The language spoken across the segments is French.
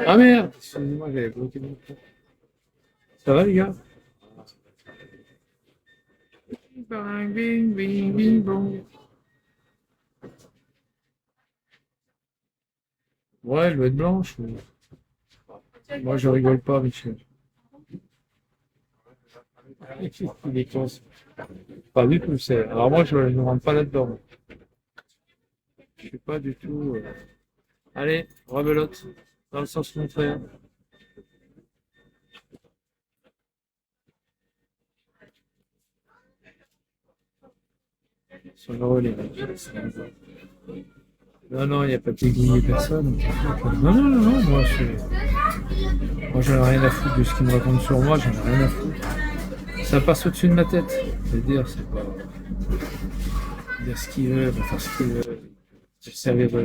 Ah merde, excusez-moi, j'avais bloqué mon truc. Ça va les gars? Bing, bing, bing, bing, bong. Ouais, elle doit être blanche. Moi, je rigole pas, Michel. Il est con. Pas du tout, c'est. Alors moi, je ne rentre pas là-dedans. Je suis pas du tout. Allez, rebelote. Dans le sens contraire. Sur le relais. Non, non, il n'y a pas d'égouiller personne. Non, non, non, non, moi j'en ai rien à foutre de ce qu'il me raconte sur moi, j'en ai rien à foutre. Ça passe au-dessus de ma tête. C'est-à-dire, c'est pas. Dire ce qu'il veut, faire ce qu'il veut. Je savais pas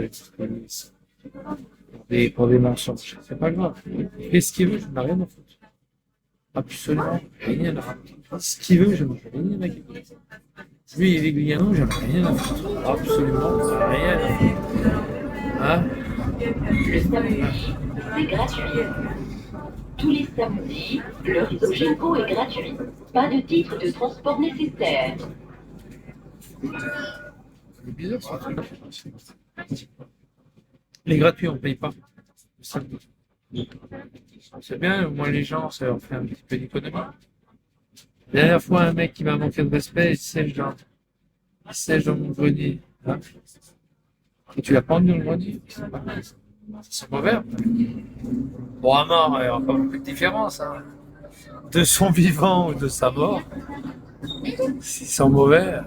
pour des mensonges. C'est pas grave. Il fait ce qu'il veut, je n'ai rien à foutre. Absolument rien à foutre. Ce qu'il veut, je n'en ai rien à foutre. Lui, il est Guyano, j'en ai rien à foutre. Absolument rien à foutre. Hein? Le samedi, c'est gratuit. Tous les samedis, le réseau Géco est gratuit. Pas de titre de transport nécessaire. C'est bizarre ce truc. Les gratuits, on ne paye pas. C'est bien, au moins les gens, ça leur fait un petit peu d'économie. La dernière fois, un mec qui m'a manqué de respect, il sèche dans mon grenier. Hein. Et tu l'as pendu dans le grenier. C'est mauvais. Bon, à mort, il n'y aura pas beaucoup de différence. Hein. De son vivant ou de sa mort. S'ils sont mauvais,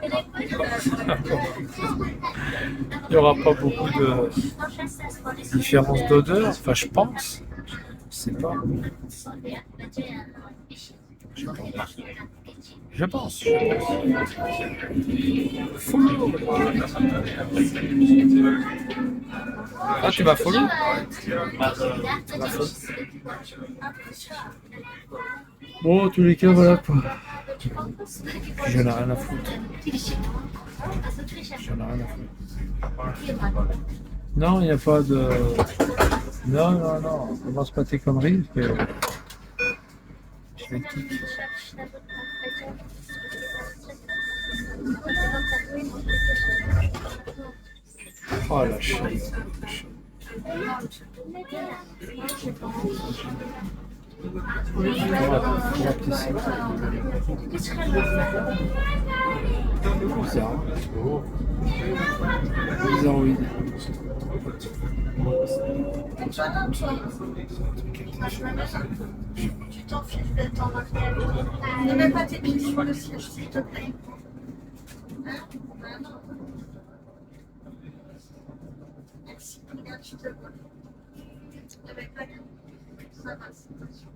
il n'y aura pas beaucoup de différence d'odeur. Enfin, je pense. Je sais pas. Je pense. Follow. Ah, tu m'as follow? Bon, en tous les cas, voilà quoi. Puis j'en ai rien à foutre. J'en ai rien à foutre. Non, il n'y a pas de. Non, non, non. Commence pas tes conneries. Je vais te kick. Oh la chaîne. Bizarre. Bizarroïde. Tu t'en fiches d'être en arrière. Ne mets pas tes pieds sur le siège, s'il te plaît. Hein? Merci, regarde, je te vois. Ne mets pas les pieds. Ça va, c'est pas sûr.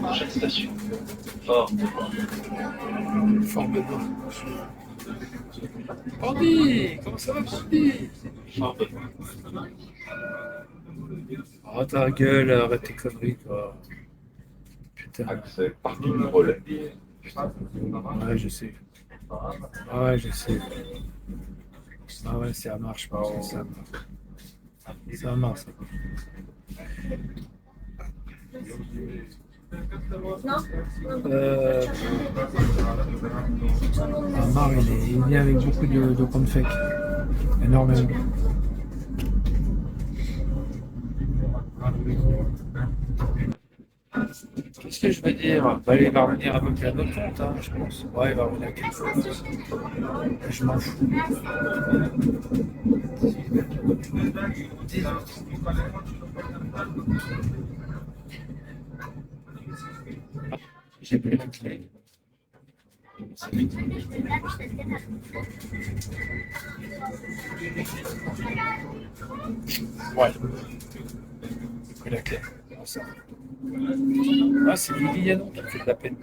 Prochaine station. Fort. Fort Bedouin. Andy, comment ça va, Andy? Fort Bedouin. Oh ta gueule, arrête tes conneries, toi. Putain. Accès parking relais. Ouais, je sais. Ouais, je sais. Ah ouais, ça marche pas, ça marche. Ça marche. Amar, il vient avec beaucoup de cornflakes. Énormément. Qu'est-ce que je veux dire? Bah, il va revenir à peu près à notre compte, hein, je pense. Ouais, il va revenir à quelque chose. Je m'en fous. J'ai plus la clé. Ouais. J'ai pris la clé. Ça. Ah, c'est Liliano qui me fait de la peine.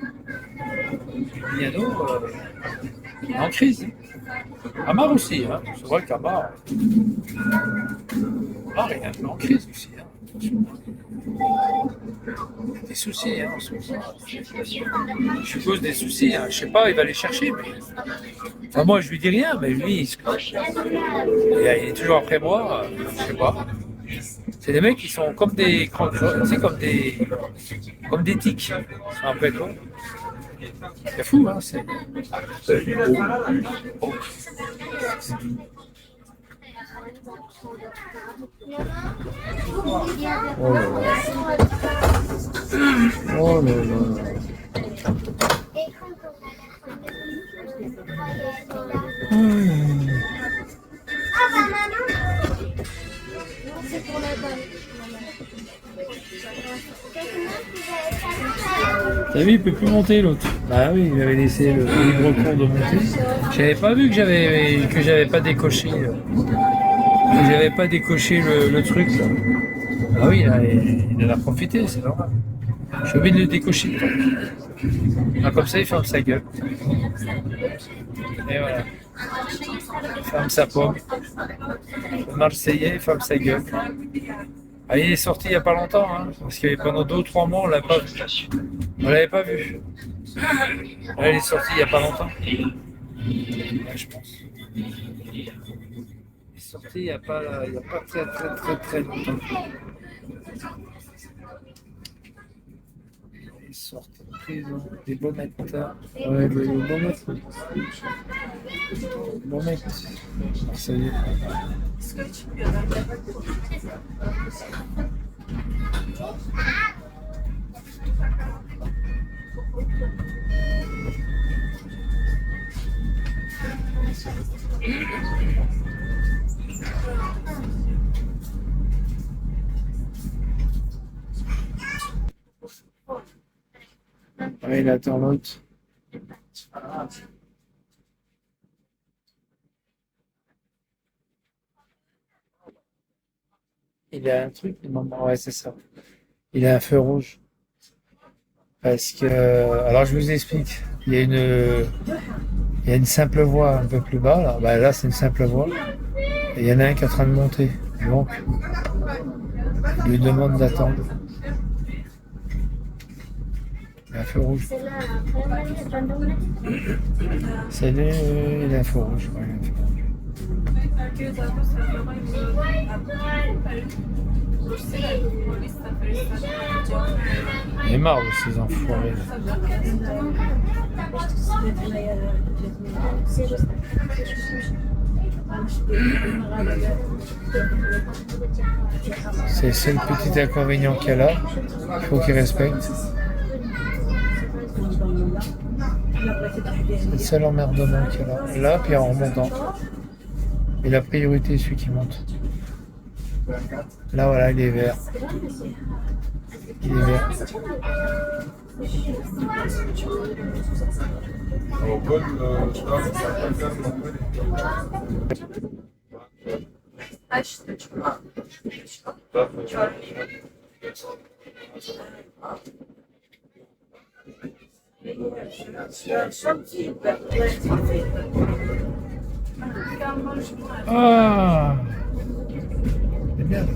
Liliano en crise. Amar aussi, hein. C'est vrai qu'Amar, il est un peu en crise aussi. Hein. Des soucis, hein, en ce moment. Je suppose des soucis, hein. Je sais pas, il va les chercher, mais. Enfin, moi, je lui dis rien, mais lui, il est toujours après moi, je sais pas. C'est des mecs qui sont comme des c'est comme des tiques. Ils sont après toi. C'est fou, hein, c'est. Oh là là. Oh là là. T'as vu, il peut plus monter l'autre. Bah oui, il avait laissé le libre cours de monter. J'avais pas vu que j'avais pas décoché. Que j'avais pas décoché le truc là. Ah oui, là, il en a profité, c'est normal. Je suis obligé de le décocher. Ah, comme ça, il ferme sa gueule. Et voilà. Il ferme sa pomme. Le Marseillais, il ferme sa gueule. Ah, il est sorti il n'y a pas longtemps, hein, parce que pendant 2 ou 3 mois, on l'avait pas vu. On l'avait pas vu. Là, il est sorti il n'y a pas longtemps. Ouais, je pense. Il est sorti il n'y a pas très longtemps. Il est sorti de prison. Des baumettes. Ouais, des baumettes. Baumettes. Ça y est. Ouais, il attend l'autre. Il a un truc, maman. Ouais, c'est ça. Il a un feu rouge. Parce que, alors je vous explique. Il y a une simple voie un peu plus bas. Là, bah, là c'est une simple voie. Et il y en a un qui est en train de monter. Donc, il lui demande d'attendre. Il a un feu rouge. C'est lui, il a un feu rouge. Ouais, il a un feu rouge. Il est marre de ces enfoirés. C'est le petit inconvénient qu'elle a. Il faut qu'il respecte. C'est le seul emmerdement qu'elle a. Là, puis en remontant. Et la priorité est celui qui monte. Là, voilà, il est vert. Il est vert. Ah, c'est bien.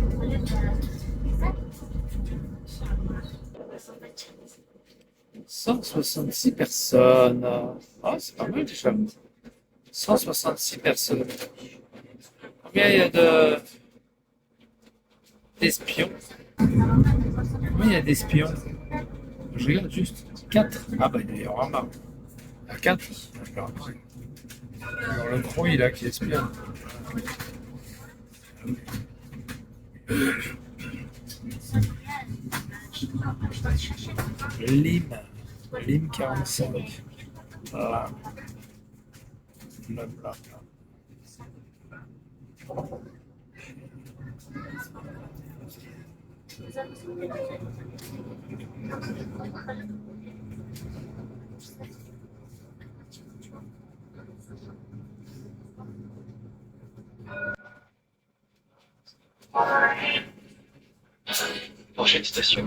« 166 personnes. Ah, c'est pas mal déjà. 166 personnes. Combien il y a d'espions? Combien il y a d'espions? Je regarde juste. 4. Ah bah il y aura marre. À 4, je vais rentrer. Alors le croix là qui espionne. Lime 45. Là. Blablabla. Prochaine station.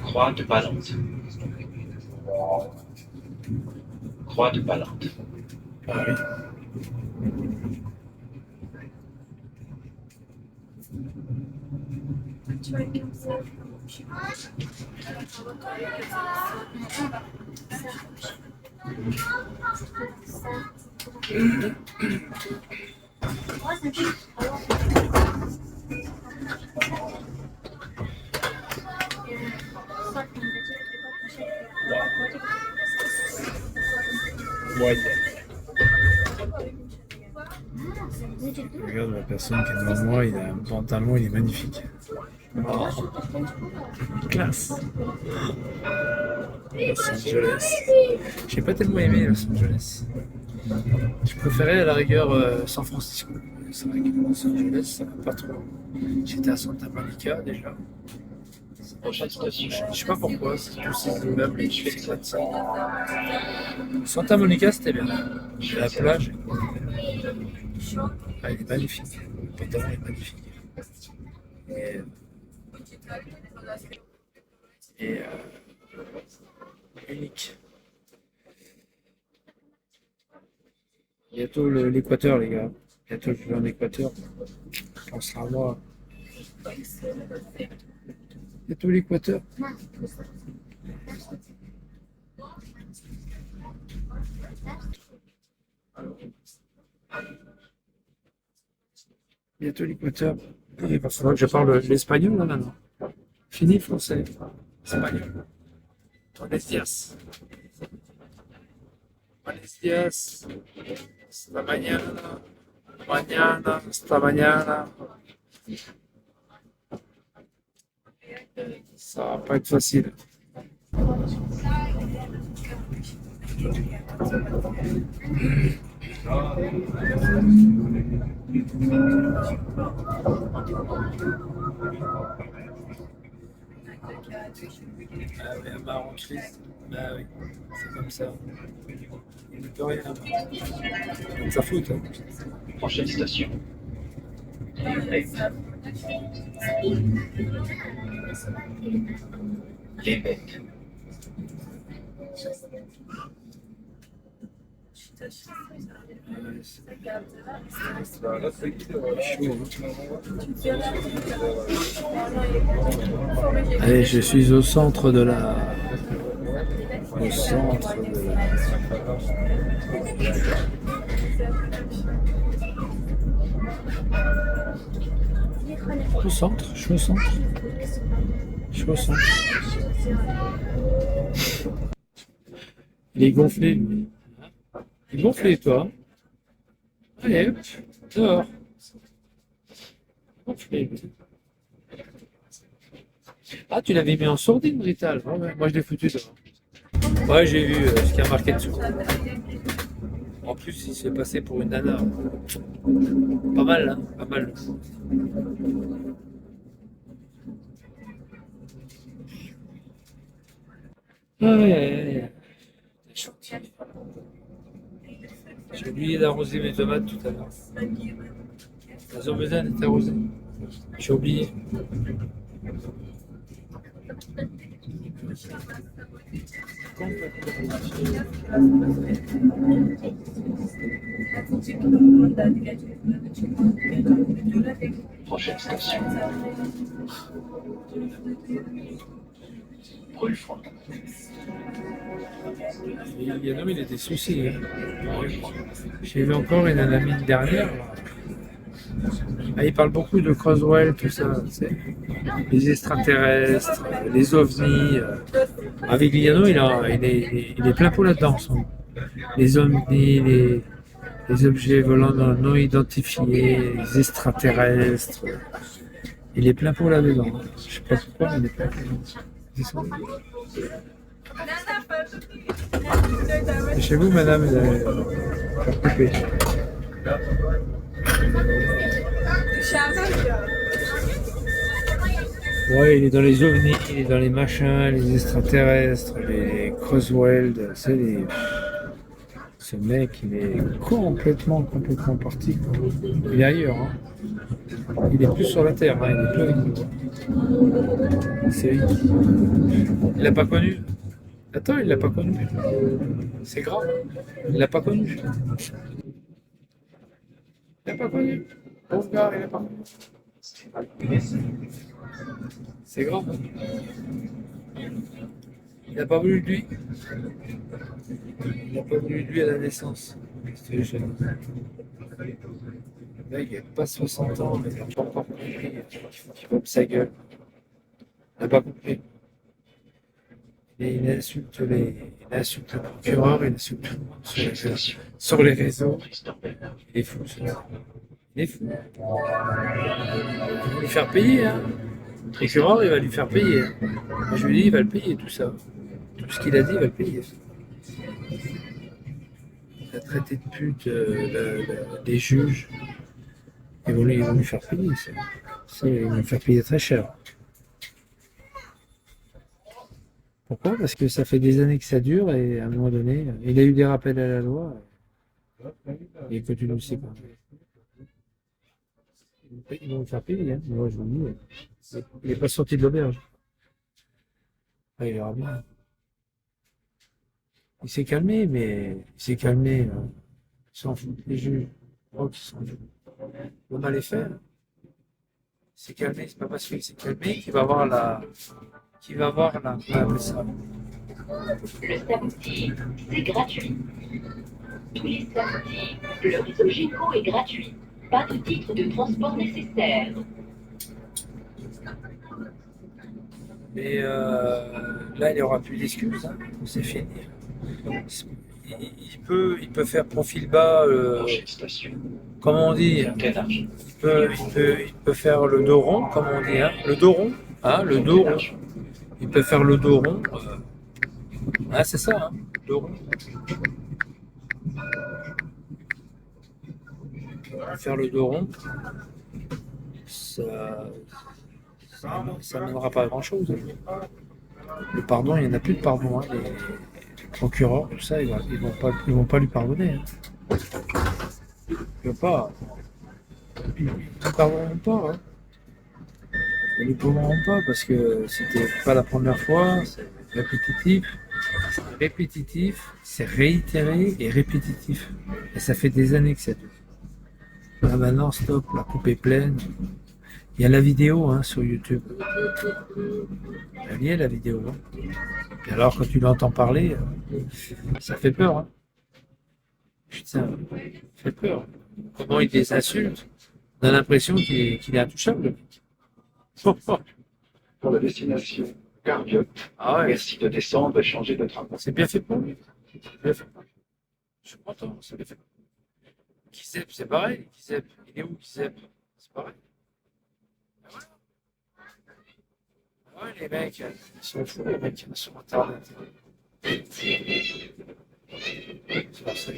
Croix de Balante. Croix de Balante. Ah oui. tu vois, comme ça. Regarde la personne qui est devant moi, il a un pantalon, il est magnifique. Oh, classe. Los Angeles. J'ai pas tellement aimé Los Angeles. Je préférais à la rigueur San Francisco. C'est vrai que Los Angeles, ça va pas trop. J'étais à Santa Monica déjà. Prochaine station. Je sais pas pourquoi, c'est tous ces immeubles et je fais ça de ça. Santa Monica, c'était bien. La plage, ah, il est magnifique. Le pantalon est magnifique. Et unique. Bientôt l'équateur, les gars. Bientôt je vais en équateur. On sera à moi. Bientôt l'équateur. Bientôt l'équateur. Il va falloir que je parle l'espagnol là maintenant. Fini français. Espagnol. Buenos días. Buenos días. Hasta mañana. Mañana. Hasta mañana. Ça va pas être facile. Ah oui, un marron triste. Bah oui, c'est comme ça. Il ne peut rien. C'est de sa faute. Hein. Prochaine station. Les bêtes. Allez, je suis au centre de la... Au centre de la... Au centre, je suis au centre. Je suis au centre. Il est gonflé, lui. Il est gonflé, toi. Allez, hop, dehors. Gonflé, lui. Ah, tu l'avais mis en sourdine, Rital. Ouais, ouais, moi, je l'ai foutu dehors. Ouais, j'ai vu ce qui a marqué dessous. En plus, il s'est passé pour une nana. Pas mal, hein, pas mal. Ah ouais. J'ai oublié d'arroser mes tomates tout à l'heure. Elles ont besoin d'être arrosées. J'ai oublié. Prochaine station. Brûle-froid. Yannom, il a des soucis. Hein. J'ai vu encore une amie dernière. Ah, il parle beaucoup de Croswell, tout ça. Les extraterrestres, les ovnis. Avec Liano, il est plein pot là-dedans. Les ovnis, les objets volants non identifiés, les extraterrestres. Il est plein pot là-dedans. Je sais pas pourquoi, mais il est plein pot. Et chez vous, madame, coupé. Ouais, il est dans les ovnis, il est dans les machins, les extraterrestres, les Croswell, ce mec, il est complètement parti. Il est ailleurs, hein. Il est plus sur la Terre, hein. Il est plus avec nous. C'est lui. Il l'a pas connu. Attends, il l'a pas connu. C'est grave. Il l'a pas connu. Il l'a pas connu. Pauvre gars, il l'a pas connu. C'est grave. Il n'a pas voulu de lui. Il n'a pas voulu de lui à la naissance. C'était jeune. Le mec, il n'a pas 60 ans, mais il n'a pas encore compris. Il faut qu'il ferme sa gueule. Il n'a pas compris. Et il insulte le procureur, il insulte tout le monde Prochaine station. sur les réseaux. Christophe. Il est fou, celui-là. Il est fou. Il va lui faire payer, hein. Le procureur, il va lui faire payer. Hein. Moi, je lui dis, il va le payer, tout ça. Tout ce qu'il a dit, il va le payer. Il a traité de pute des juges. Ils vont lui faire payer, ça. Ils vont lui faire payer très cher. Pourquoi? Parce que ça fait des années que ça dure et à un moment donné, il a eu des rappels à la loi et il continue aussi pas. Ils vont le faire payer, hein. Moi je vous le dis, il n'est pas sorti de l'auberge. Ah, il verra bien. Il s'est calmé, mais il s'est calmé. Ils s'en foutent, les juges. Je crois qu'ils s'en foutent. Le mal est fait. Il s'est calmé, c'est pas parce qu'il s'est calmé qu'il va avoir la. Ça. Le samedi, c'est gratuit. Tous les samedis, le réseau Géco est gratuit. Pas de titre de transport nécessaire. Mais là, il n'y aura plus d'excuses. Hein. C'est fini. Il peut faire profil bas. Prochaine station. Comment on dit? Pénage. Il peut faire le dos rond, comme on dit. Hein. Le dos rond. Hein, le dos rond. Il peut faire le dos rond. Ah, c'est ça, hein, le dos rond. Faire le dos rond, ça mènera pas à grand chose. Le pardon, il n'y en a plus de pardon. Hein. Les procureurs, tout ça, ils vont pas lui pardonner. Hein. Ils ne pardonneront pas. Hein. Ils ne pardonneront pas parce que c'était pas la première fois, c'est répétitif, c'est réitéré et répétitif. Et ça fait des années que ça dure. Là maintenant, stop, la coupe est pleine. Il y a la vidéo hein, sur YouTube. Elle y est la vidéo. Hein. Et alors quand tu l'entends parler, ça fait peur. Hein. Putain, ça fait peur. Comment il les insulte? On a l'impression qu'il est intouchable. Pour la destination Cardiot. Ah ouais. Merci de descendre et changer de train. C'est bien fait pour lui. Bien fait pour lui. Je suis content, c'est bien fait. Kizep, c'est pareil. Kizep, il est où Kizep? C'est pareil. Ben voilà. Ah ouais, les mecs, ils sont fous, les mecs, sur Internet. C'est pour ça.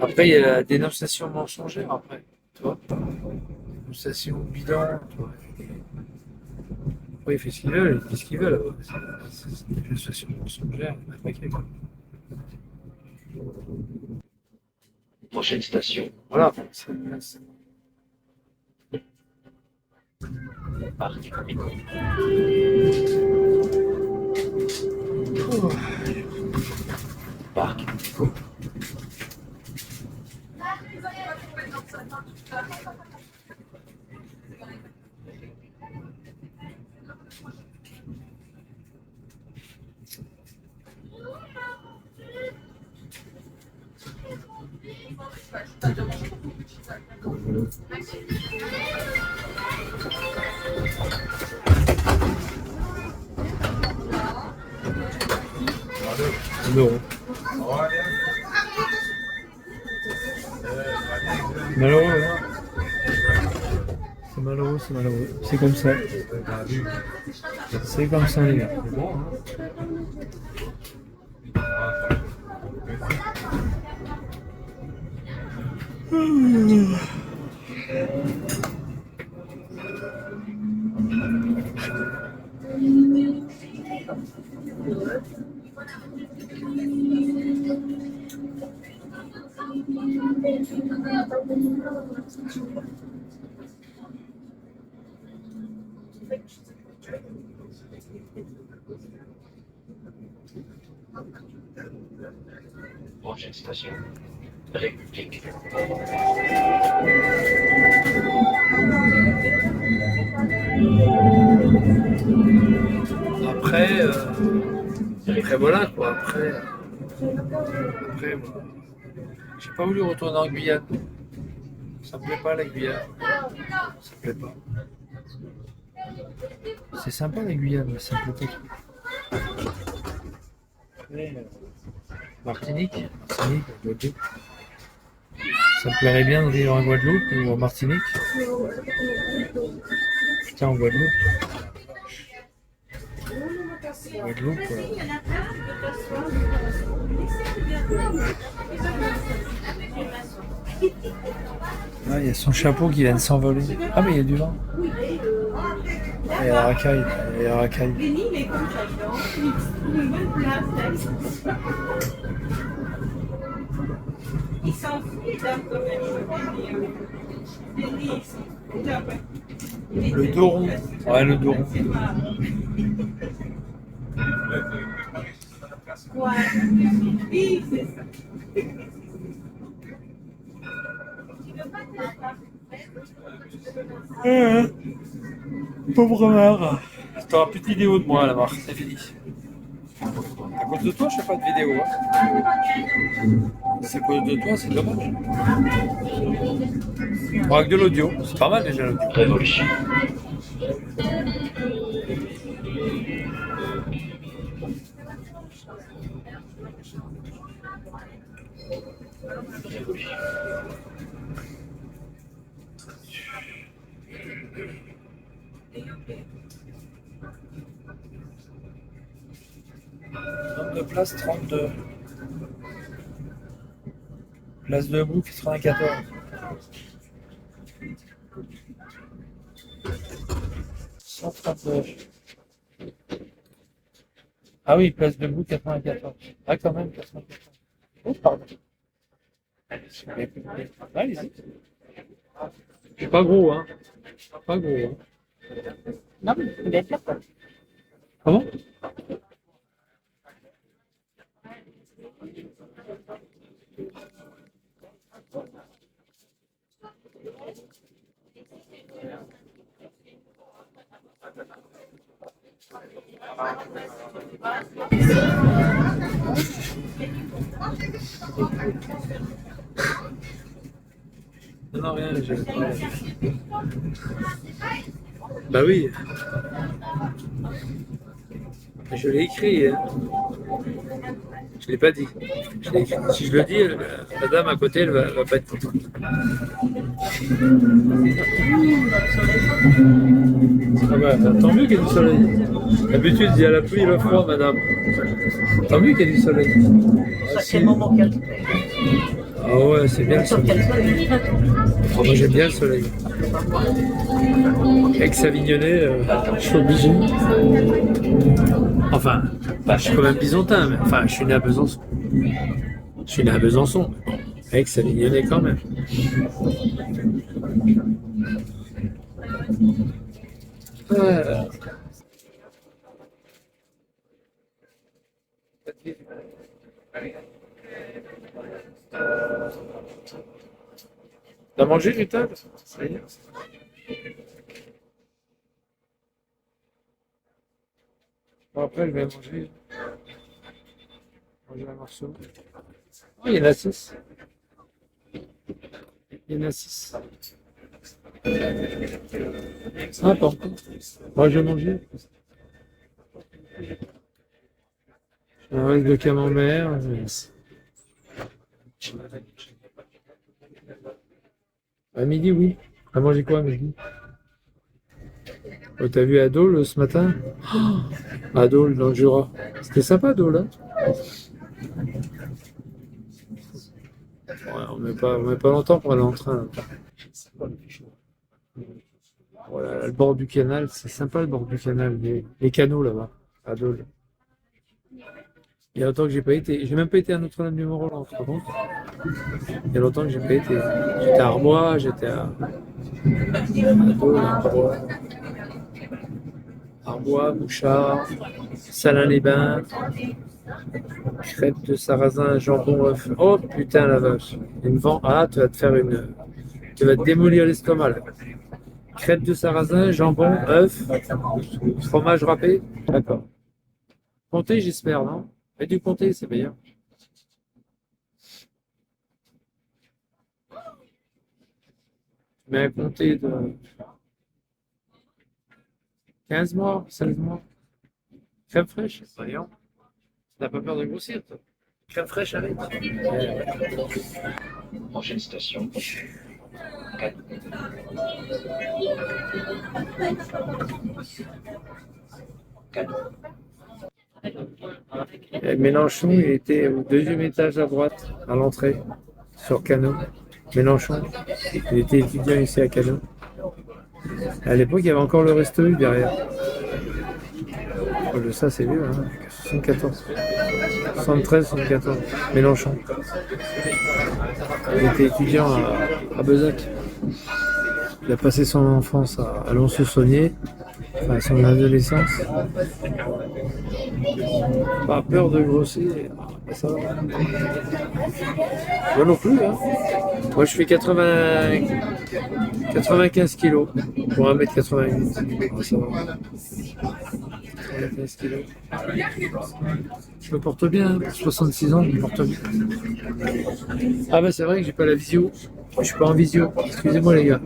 Après, il y a la dénonciation mensongère, après. Tu vois? Dénonciation bidon, tu vois. Après, il fait ce qu'il veut, il fait ce qu'il veut. C'est une dénonciation mensongère, il n'y a pas paquet. Prochaine station. Voilà. Parc. Parc. Non. Malheureux, hein. C'est malheureux. C'est comme ça. C'est comme ça, les gars. Prochaine station. République. Après voilà quoi. Après voilà. J'ai pas voulu retourner en Guyane. Ça me plaît pas la Guyane. Ça me plaît pas. C'est sympa la Guyane, mais ça me plaît pas. Après, Martinique, Guadeloupe. Ça me plairait bien de vivre en Guadeloupe ou en Martinique. Putain, en Guadeloupe. Guadeloupe. Ah, il y a son chapeau qui vient de s'envoler. Ah, mais il y a du vent. Il y a la racaille. Il y a la racaille. Le dos rond. Ouais, le dos rond. Pauvre mère. T'auras plus de vidéo de moi là-bas, c'est fini. À cause de toi, je fais pas de vidéo. Hein. C'est à cause de toi, c'est dommage. Bon, avec de l'audio, c'est pas mal déjà l'audio. Révolution. Nombre de places 32. Place debout 94. Ah oui, place debout 94. Ah quand même 94. Oh pardon. Allez-y. C'est pas gros hein. Pas gros hein. Non, mais il va être là, quoi. Comment? Non, rien, j'ai pas. Bah oui. Je l'ai écrit. Hein. Je l'ai pas dit. Je l'ai écrit. Si je le dis, la dame à côté, elle va pas être contente. Ah bah, tant mieux qu'il y ait du soleil. D'habitude, il y a la pluie et le froid, madame. Tant mieux qu'il y ait du soleil. Ah, C'est le moment qu'il y a tout. Ah ouais, c'est bien le soleil. Oh, moi j'aime bien le soleil. Ex-Avignonnais, je suis obligé. Enfin, bah, je suis quand même bisontin, mais enfin, je suis né à Besançon. Je suis né à Besançon. Ex-Avignonnais quand même. Ouais. T'as mangé du table? Ça y est. Bon, après, je vais manger un morceau. Oh, il y en a 6. Il y en a 6. Ah, pas encore. Moi, je vais manger. Un reste de camembert. À midi, oui. À manger quoi à midi? Oh, t'as vu Adol ce matin? Oh, Adol dans le Jura. C'était sympa Adol, hein? Ouais, on met pas longtemps pour aller en train. Voilà, le bord du canal, c'est sympa le bord du canal, les canaux là-bas, Adol. Il y a longtemps que j'ai pas été. J'ai même pas été à Notre-Dame-du-Mont-Roland, par contre. Il y a longtemps que j'ai pas été. J'étais à Arbois, j'étais à Adol, Arbois, Bouchard, Salins-les-Bains, crêpes de sarrasin, jambon, œuf. Oh putain la vache. Une vent. Ah, tu vas te faire une. Tu vas te démolir l'estomac là. Crêpes de sarrasin, jambon, œuf, fromage râpé. D'accord. Comté, j'espère, non? Mais du comté, c'est meilleur. Mais un comté de 15 mois, 16 mois. Crème fraîche, voyons. T'as pas peur de grossir, toi? Crème fraîche avec. Prochaine station. Cannes. Cannes. Et Mélenchon, il était au deuxième étage à droite, à l'entrée, sur Cano. Mélenchon, il était étudiant ici à Cano. À l'époque, il y avait encore le Resto U derrière. Oh, ça, c'est vieux, hein. 74. 73, 74. Mélenchon. Il était étudiant à Bezac. Il a passé son enfance à Lons-le-Saunier, enfin son adolescence. Pas peur de grossir, ça va. Moi non plus, hein. Moi je fais 95 kilos pour 1m88. Ah, ça va. 95 kilos. Je me porte bien, hein. 66 ans, je me porte bien. Ah bah c'est vrai que j'ai pas la visio. Je suis pas en visio. Excusez-moi les gars.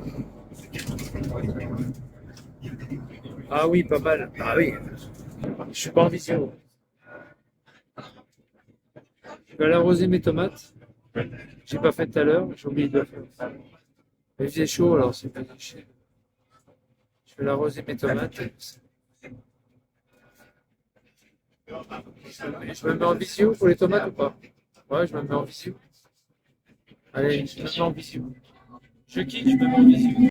Ah oui, pas mal. Ah oui. Je suis pas en visio. Je vais aller arroser mes tomates. J'ai pas fait tout à l'heure, j'ai oublié de le faire. Mais il faisait chaud alors c'est pas chier. Je vais aller arroser mes tomates. Je me mets en visio pour les tomates ou pas? Ouais, je me mets en visio. Allez, je me mets en visio. Je quitte, je me mets en visio.